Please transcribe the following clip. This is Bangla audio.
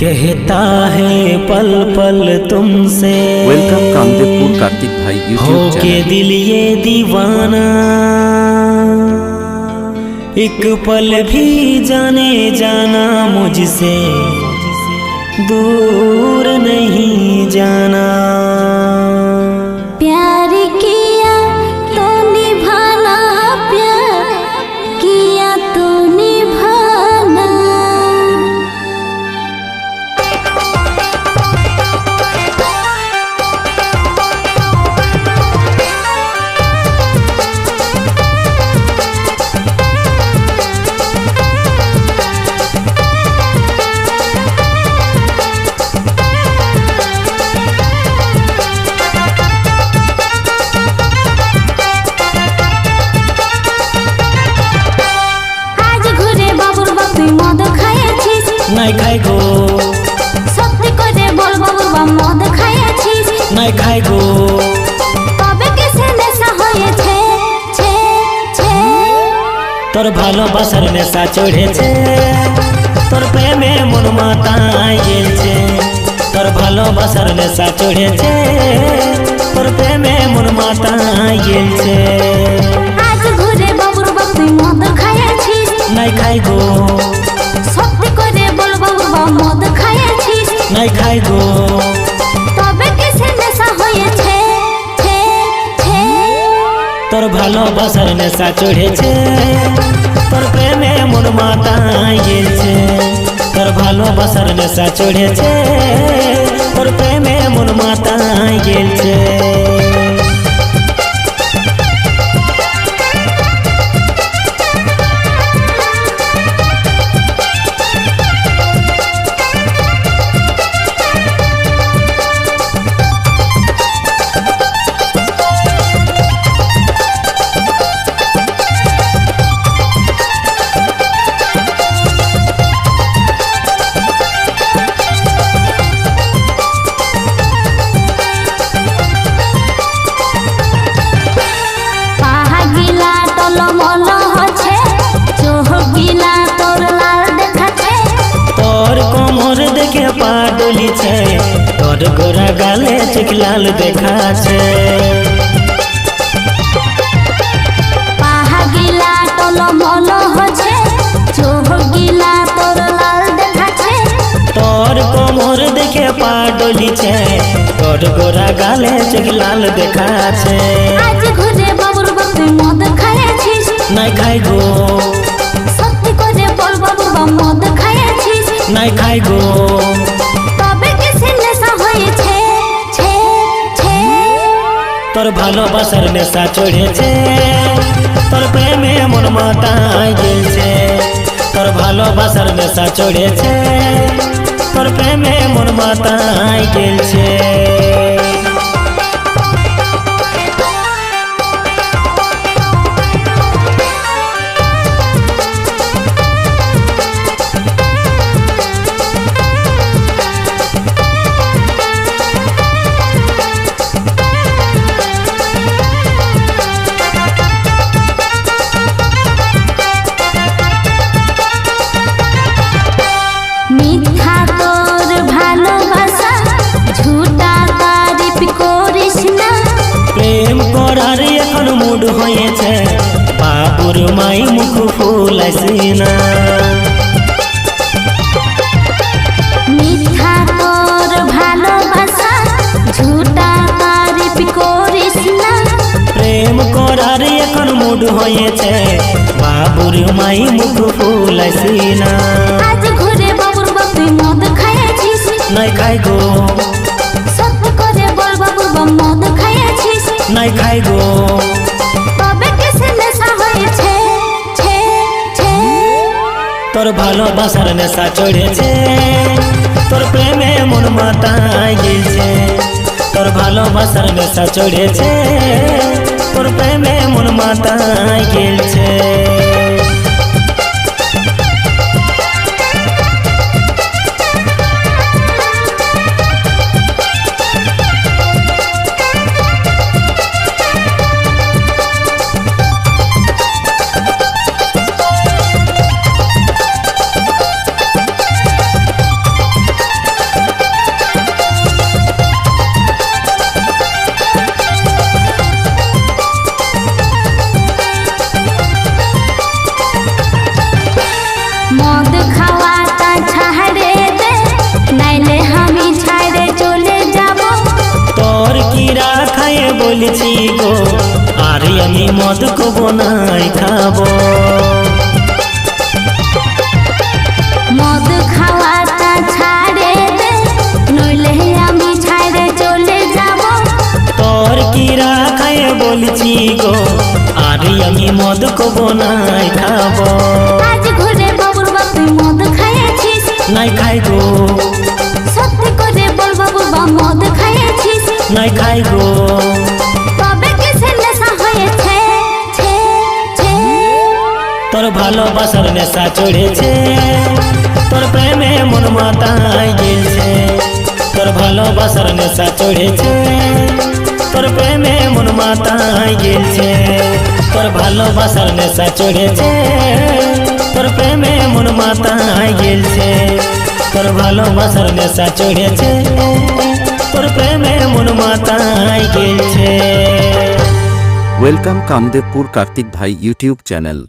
कहता है पल पल तुमसे। वेलकम कामदेवपुर कार्तिक भाई यूट्यूब हो के चैनल। दिल ये दीवाना, एक पल भी जाने जाना मुझसे दूर नहीं जाना। प्यार किया तो निभाना, प्यार किया तो निभाना। নাই খাই গো, সত্যি করে বল বাবুবা মদ খাইয়াছিস? নাই খাই গো, তবে কিসে নেশা হয়েছে? ছে ছে তোর ভালোবাসার নেশা চড়েছে, তোর প্রেমে মন মাতায় গেছে। তোর ভালোবাসার নেশা চড়েছে, তোর প্রেমে মন মাতায় গেছে। আজ ঘুরে বাবুর বাপ তুই মদ খাইয়াছিস? নাই খাই গো, সত্যি করে বল বাবুবা মদ খাইয়াছিস? নাই খাই গো, তবে কিসে নেশা হয়েছে? ছে ছে তোর ভালোবাসার নেশা চড়েছে, তোর প্রেমে মন মাতায় গেছে। তোর ভালোবাসার নেশা চড়েছে, তোর প্রেমে মন মাতায় গেছে। তোর গোরা গালে চোখ লাল দেখাছে। পাহা গিলা টলমল হচ্ছে, চোখ গিলা তোর লাল দেখাচ্ছে। তোর কোমর দেখে পা ডলিছে, তোর গোরা গালে চোখ লাল দেখাছে। আজ ঘুরে বাবুর বাপ তুই মদ খাইয়াছিস? নাই খাই গো, সত্যি করে বল বাবুবা মদ খাইয়াছিস? নাই খাই গো, তবে কিসে নেশা হয়েছে? ছে ছে তোর ভালোবাসার নেশা চড়েছে, তোর প্রেমে মন মাতায় গেছে। তোর ভালোবাসার নেশা চড়েছে, তোর প্রেমে মন মাতায় গেছে। মিথ্যা তোর ভালোবাসা, ঝুটা তারিফ করিস না। প্রেম করার এখন মুড হয়েছে, বাবুর মাই মুখ ফুলাইছি না। মিথ্যা তোর ভালোবাসা, ঝুটা তারিফ করিস না। প্রেম করার এখন মুড হয়েছে, বাবুর মাই মুখ ফুলাইছি না। আজ ঘুরে বাবুর বাপ তুই মদ খাইয়াছিস? নাই খাই গো, সত্যি করে বল বাবুর বাপ মদ খাইয়াছিস? নাই খাই গো, তবে কিসে নেশা হয়েছে? ছে ছে তোর ভালোবাসার নেশা চড়েছে, তোর প্রেমে মন মাতায় গেছে। তোর ভালোবাসার নেশা চড়েছে, তোর প্রেমে মন মাতায় গেছে। খাইয়ে বলেছি গো আর আমি মদ খাবো নাই খাবো। মদ খাওয়াটা ছাড়ে দে নইলে আমি ছাড়ে চলে যাব। তোর কিরা খাইয়ে বলেছি গো আর আমি মদ খাবো নাই খাবো। আজ ঘরে বাবুর বাপ তুই মদ খাইয়েছিস? নাই খাই গো, সত্যি করে বল বাবুর বাপ মদ খাইয়েছিস? নাই খাই গো। তবে কিসের নেশা হয়েছে? ছে ছে তোর ভালোবাসার নেশা চড়েছে, তোর প্রেমে মন মাতায় গেছে। তোর ভালোবাসার নেশা চড়েছে, তোর প্রেমে মন মাতায় গেছে। তোর ভালোবাসার নেশা চড়েছে, তোর প্রেমে মন মাতায় গেছে। তোর ভালোবাসার নেশা চড়েছে, তোর প্রেমে মন মাতায় গেছে। ওয়েলকাম কামদেবপুর কার্তিক ভাই ইউটিউব চ্যানেল।